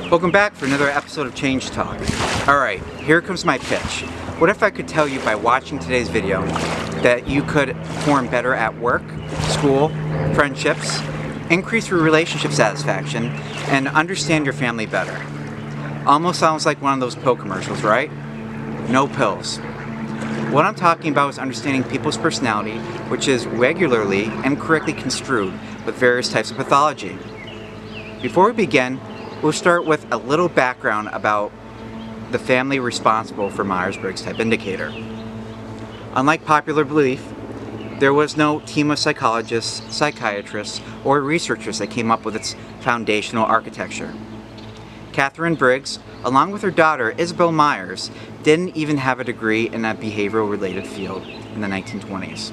Welcome back for another episode of Change Talk. Alright, here comes my pitch. What if I could tell you by watching today's video that you could perform better at work, school, friendships, increase your relationship satisfaction, and understand your family better? Almost sounds like one of those pill commercials, right? No pills. What I'm talking about is understanding people's personality, which is regularly and correctly construed with various types of pathology. Before we begin, we'll start with a little background about the family responsible for Myers-Briggs Type Indicator. Unlike popular belief, there was no team of psychologists, psychiatrists, or researchers that came up with its foundational architecture. Catherine Briggs, along with her daughter Isabel Myers, didn't even have a degree in a behavioral-related field in the 1920s.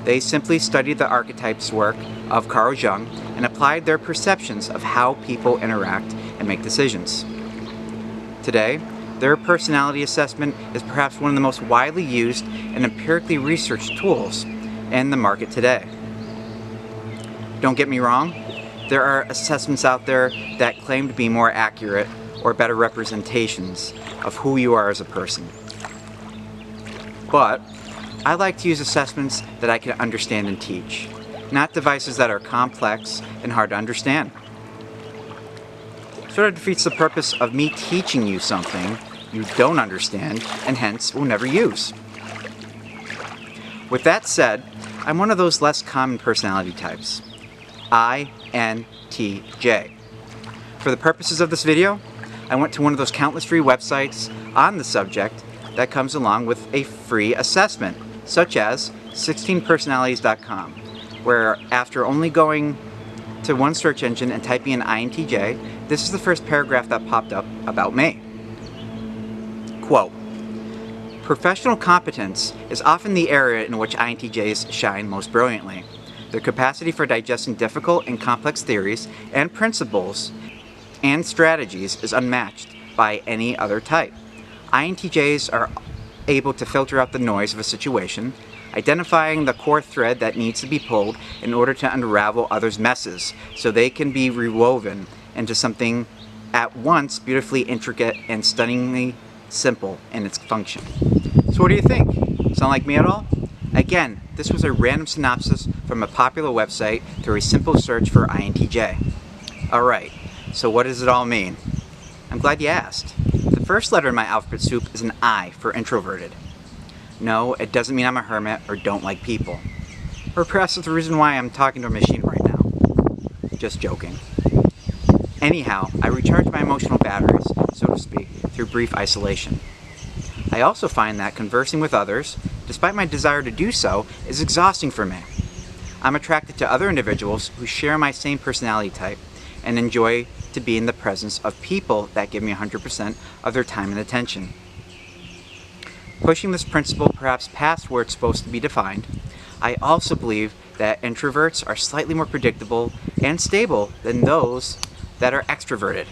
They simply studied the archetypes work of Carl Jung and applied their perceptions of how people interact and make decisions. Today, their personality assessment is perhaps one of the most widely used and empirically researched tools in the market today. Don't get me wrong, there are assessments out there that claim to be more accurate or better representations of who you are as a person. But I like to use assessments that I can understand and teach, not devices that are complex and hard to understand. Sort of defeats the purpose of me teaching you something you don't understand and hence will never use. With that said, I'm one of those less common personality types, INTJ. For the purposes of this video, I went to one of those countless free websites on the subject that comes along with a free assessment, such as 16personalities.com, where after only going to one search engine and typing in INTJ, this is the first paragraph that popped up about me. Quote, "Professional competence is often the area in which INTJs shine most brilliantly. Their capacity for digesting difficult and complex theories and principles and strategies is unmatched by any other type. INTJs are able to filter out the noise of a situation, identifying the core thread that needs to be pulled in order to unravel others' messes so they can be rewoven into something at once beautifully intricate and stunningly simple in its function." So what do you think? Sound like me at all? Again, this was a random synopsis from a popular website through a simple search for INTJ. Alright, so what does it all mean? I'm glad you asked. The first letter in my alphabet soup is an I for introverted. No, it doesn't mean I'm a hermit or don't like people. Or perhaps it's the reason why I'm talking to a machine right now. Just joking. Anyhow, I recharge my emotional batteries, so to speak, through brief isolation. I also find that conversing with others, despite my desire to do so, is exhausting for me. I'm attracted to other individuals who share my same personality type and enjoy to be in the presence of people that give me 100% of their time and attention. Pushing this principle perhaps past where it's supposed to be defined, I also believe that introverts are slightly more predictable and stable than those that are extroverted.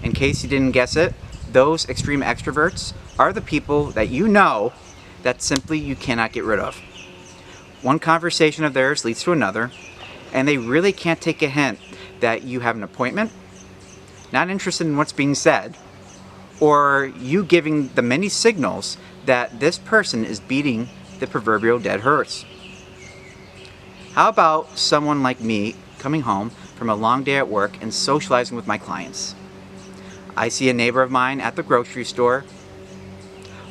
In case you didn't guess it, those extreme extroverts are the people that you know that simply you cannot get rid of. One conversation of theirs leads to another, and they really can't take a hint that you have an appointment, not interested in what's being said, or you giving the many signals that this person is beating the proverbial dead horse. How about someone like me coming home from a long day at work and socializing with my clients? I see a neighbor of mine at the grocery store,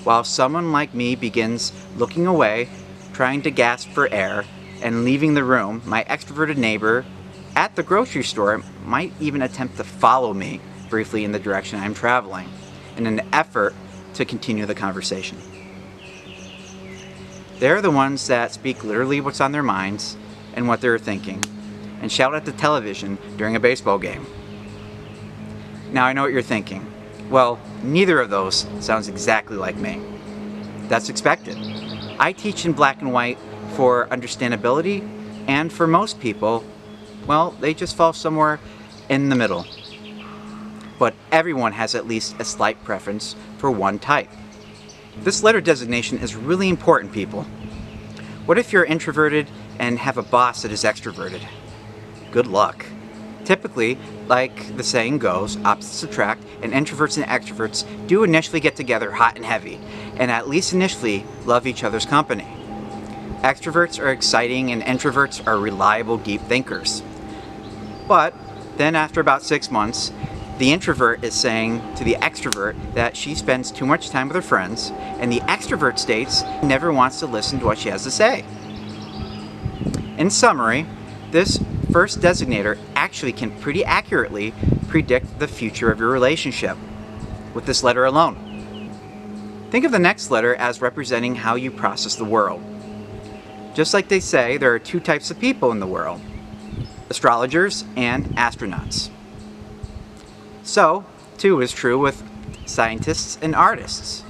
while someone like me begins looking away, trying to gasp for air, and leaving the room. My extroverted neighbor at the grocery store might even attempt to follow me briefly in the direction I'm traveling in an effort to continue the conversation. They're the ones that speak literally what's on their minds and what they're thinking, and shout at the television during a baseball game. Now I know what you're thinking. Well, neither of those sounds exactly like me. That's expected. I teach in black and white for understandability, and for most people, well, they just fall somewhere in the middle. But everyone has at least a slight preference for one type. This letter designation is really important, people. What if you're introverted and have a boss that is extroverted? Good luck. Typically, like the saying goes, opposites attract, and introverts and extroverts do initially get together hot and heavy, and at least initially love each other's company. Extroverts are exciting and introverts are reliable, deep thinkers. But then after about 6 months, the introvert is saying to the extrovert that she spends too much time with her friends, and the extrovert states never wants to listen to what she has to say. In summary, this first designator actually can pretty accurately predict the future of your relationship with this letter alone. Think of the next letter as representing how you process the world. Just like they say, there are two types of people in the world: astrologers and astronauts. So, too is true with scientists and artists.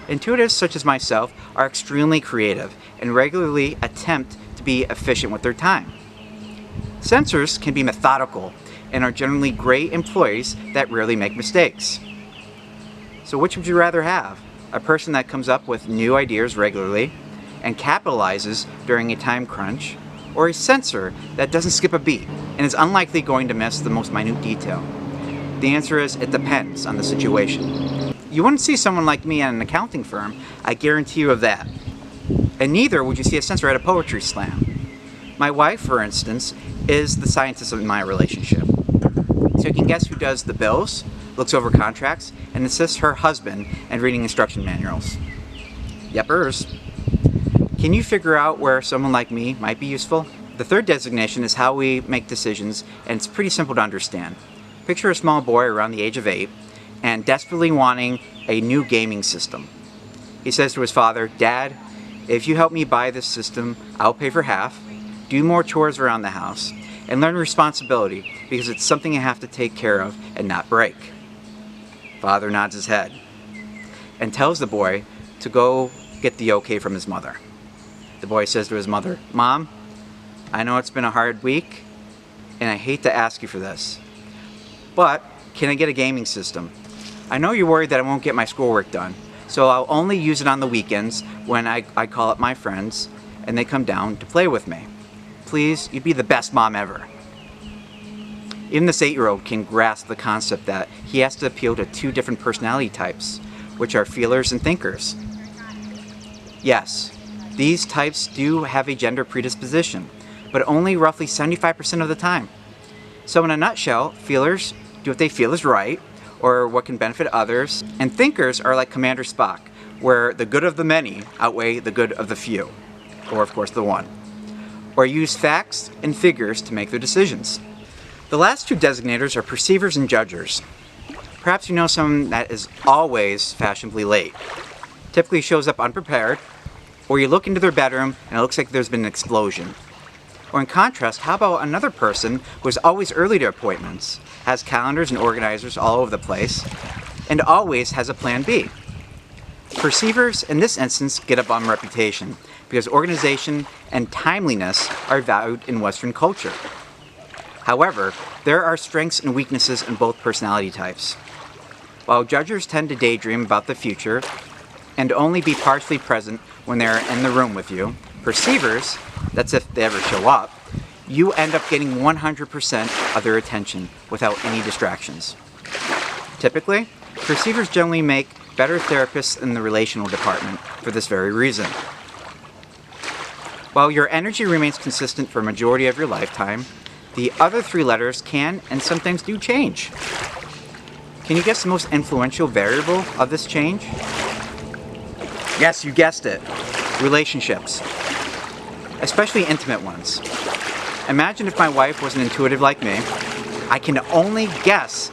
Intuitives such as myself are extremely creative and regularly attempt to be efficient with their time. Sensors can be methodical and are generally great employees that rarely make mistakes. So which would you rather have? A person that comes up with new ideas regularly and capitalizes during a time crunch, or a sensor that doesn't skip a beat and is unlikely going to miss the most minute detail? The answer is, it depends on the situation. You wouldn't see someone like me at an accounting firm, I guarantee you of that. And neither would you see a sensor at a poetry slam. My wife, for instance, is the scientist in my relationship. So you can guess who does the bills, looks over contracts, and assists her husband in reading instruction manuals. Yepers. Can you figure out where someone like me might be useful? The third designation is how we make decisions, and it's pretty simple to understand. Picture a small boy around the age of 8 and desperately wanting a new gaming system. He says to his father, "Dad, if you help me buy this system, I'll pay for half, do more chores around the house, and learn responsibility because it's something I have to take care of and not break." Father nods his head and tells the boy to go get the okay from his mother. The boy says to his mother, "Mom, I know it's been a hard week, and I hate to ask you for this, but can I get a gaming system? I know you're worried that I won't get my schoolwork done, so I'll only use it on the weekends when I call up my friends and they come down to play with me. Please, you'd be the best mom ever." Even this 8-year-old can grasp the concept that he has to appeal to two different personality types, which are feelers and thinkers. Yes, these types do have a gender predisposition, but only roughly 75% of the time. So in a nutshell, feelers do what they feel is right, or what can benefit others, and thinkers are like Commander Spock, where the good of the many outweigh the good of the few, or of course the one, or use facts and figures to make their decisions. The last two designators are perceivers and judgers. Perhaps you know someone that is always fashionably late, typically shows up unprepared, or you look into their bedroom and it looks like there's been an explosion. Or in contrast, how about another person who is always early to appointments, has calendars and organizers all over the place, and always has a plan B? Perceivers, in this instance, get a bum reputation because organization and timeliness are valued in Western culture. However, there are strengths and weaknesses in both personality types. While judgers tend to daydream about the future and only be partially present when they're in the room with you, perceivers, that's if they ever show up, you end up getting 100% of their attention without any distractions. Typically, perceivers generally make better therapists in the relational department for this very reason. While your energy remains consistent for a majority of your lifetime, the other three letters can and sometimes do change. Can you guess the most influential variable of this change? Yes, you guessed it. Relationships. Especially intimate ones. Imagine if my wife was an intuitive like me. I can only guess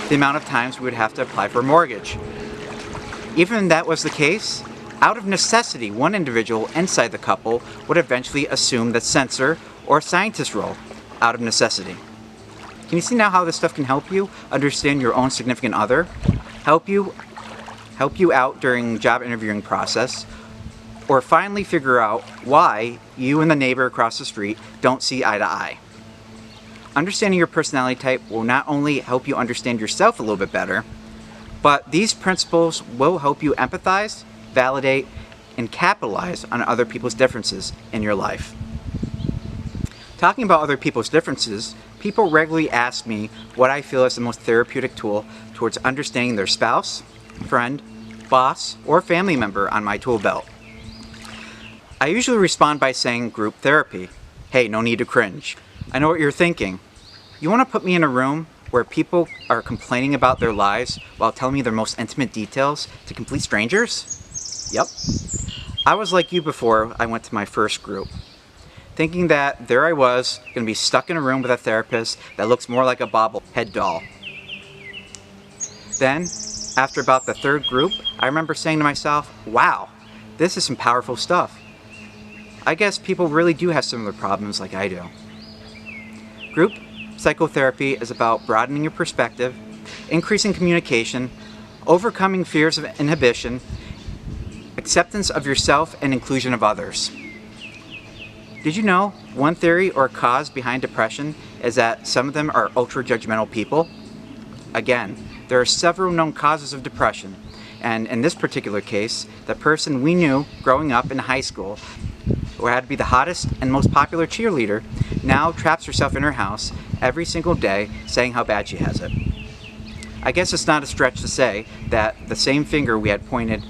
the amount of times we would have to apply for a mortgage. Even if that was the case, out of necessity, one individual inside the couple would eventually assume the censor or scientist role out of necessity. Can you see now how this stuff can help you understand your own significant other? Help you out during job interviewing process, or finally figure out why you and the neighbor across the street don't see eye to eye. Understanding your personality type will not only help you understand yourself a little bit better, but these principles will help you empathize, validate, and capitalize on other people's differences in your life. Talking about other people's differences, people regularly ask me what I feel is the most therapeutic tool towards understanding their spouse, friend, boss, or family member on my tool belt. I usually respond by saying group therapy. Hey, no need to cringe. I know what you're thinking. You want to put me in a room where people are complaining about their lives while telling me their most intimate details to complete strangers? Yep. I was like you before I went to my first group, thinking that there I was, going to be stuck in a room with a therapist that looks more like a bobblehead doll. Then, after about the third group, I remember saying to myself, wow, this is some powerful stuff. I guess people really do have similar problems like I do. Group psychotherapy is about broadening your perspective, increasing communication, overcoming fears of inhibition, acceptance of yourself, and inclusion of others. Did you know one theory or cause behind depression is that some of them are ultra-judgmental people? Again, there are several known causes of depression, and in this particular case, the person we knew growing up in high school who had to be the hottest and most popular cheerleader now traps herself in her house every single day saying how bad she has it. I guess it's not a stretch to say that the same finger we had pointed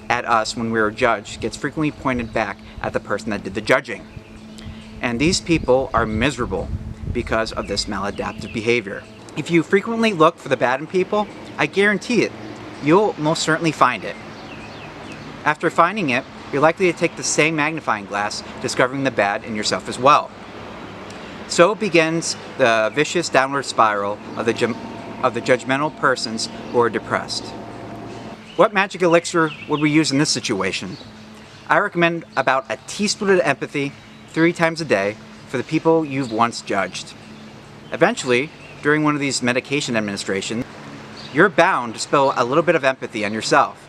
at us when we were judged gets frequently pointed back at the person that did the judging. And these people are miserable because of this maladaptive behavior. If you frequently look for the bad in people, I guarantee it, you'll most certainly find it. After finding it, you're likely to take the same magnifying glass, discovering the bad in yourself as well. So begins the vicious downward spiral of the judgmental persons who are depressed. What magic elixir would we use in this situation? I recommend about a teaspoon of empathy 3 times a day for the people you've once judged. Eventually, during one of these medication administrations, you're bound to spill a little bit of empathy on yourself.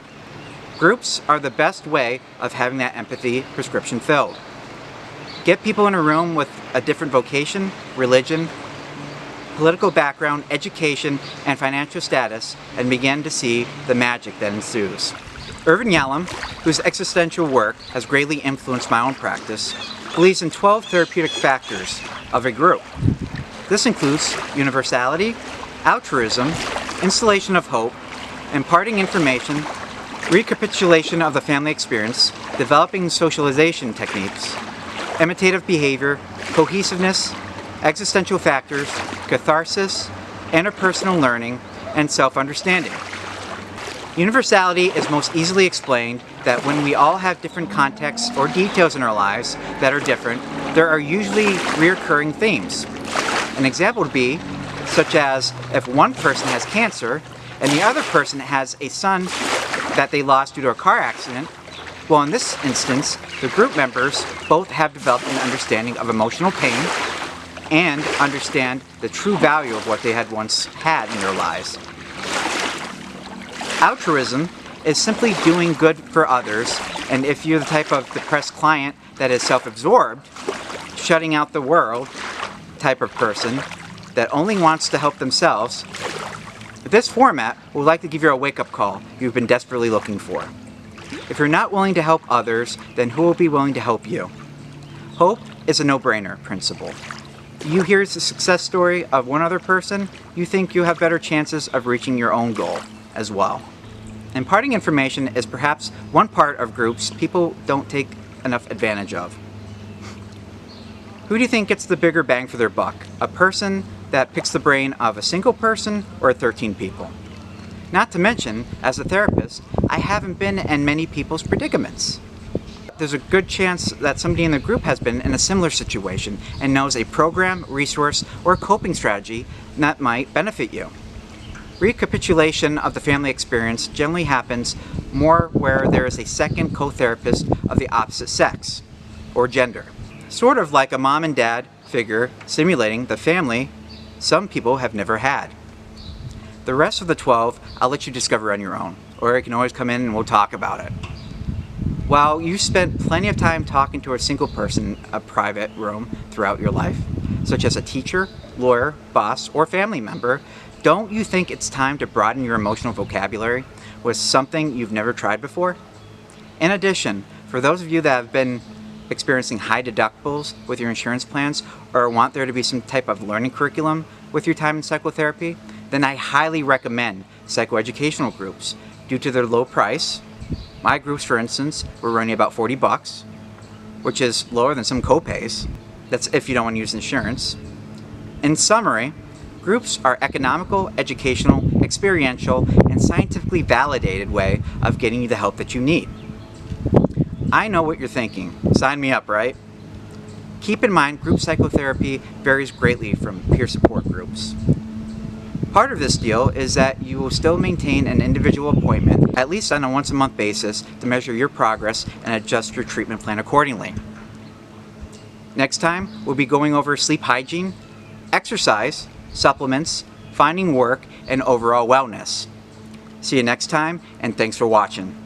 Groups are the best way of having that empathy prescription filled. Get people in a room with a different vocation, religion, political background, education, and financial status, and begin to see the magic that ensues. Irvin Yalom, whose existential work has greatly influenced my own practice, believes in 12 therapeutic factors of a group. This includes universality, altruism, installation of hope, imparting information, recapitulation of the family experience, developing socialization techniques, imitative behavior, cohesiveness, existential factors, catharsis, interpersonal learning, and self-understanding. Universality is most easily explained that when we all have different contexts or details in our lives that are different, there are usually recurring themes. An example would be such as if one person has cancer and the other person has a son that they lost due to a car accident. Well, in this instance, the group members both have developed an understanding of emotional pain and understand the true value of what they had once had in their lives. Altruism is simply doing good for others, and if you're the type of depressed client that is self-absorbed, shutting out the world type of person that only wants to help themselves, this format would like to give you a wake-up call you've been desperately looking for. If you're not willing to help others, then who will be willing to help you? Hope is a no-brainer principle. You hear the success story of one other person, you think you have better chances of reaching your own goal as well. Imparting information is perhaps one part of groups people don't take enough advantage of. Who do you think gets the bigger bang for their buck? A person that picks the brain of a single person or 13 people? Not to mention, as a therapist, I haven't been in many people's predicaments. There's a good chance that somebody in the group has been in a similar situation and knows a program, resource, or coping strategy that might benefit you. Recapitulation of the family experience generally happens more where there is a second co-therapist of the opposite sex or gender. Sort of like a mom and dad figure simulating the family some people have never had. The rest of the 12 I'll let you discover on your own, or you can always come in and we'll talk about it. While you spent plenty of time talking to a single person in a private room throughout your life, such as a teacher, lawyer, boss, or family member, don't you think it's time to broaden your emotional vocabulary with something you've never tried before? In addition, for those of you that have been experiencing high deductibles with your insurance plans, or want there to be some type of learning curriculum with your time in psychotherapy, then I highly recommend psychoeducational groups due to their low price. My groups, for instance, were running about $40, which is lower than some co-pays. That's if you don't want to use insurance. In summary, groups are economical, educational, experiential, and scientifically validated way of getting you the help that you need. I know what you're thinking. Sign me up, right? Keep in mind, group psychotherapy varies greatly from peer support groups. Part of this deal is that you will still maintain an individual appointment, at least on a once-a-month basis, to measure your progress and adjust your treatment plan accordingly. Next time, we'll be going over sleep hygiene, exercise, supplements, finding work, and overall wellness. See you next time, and thanks for watching.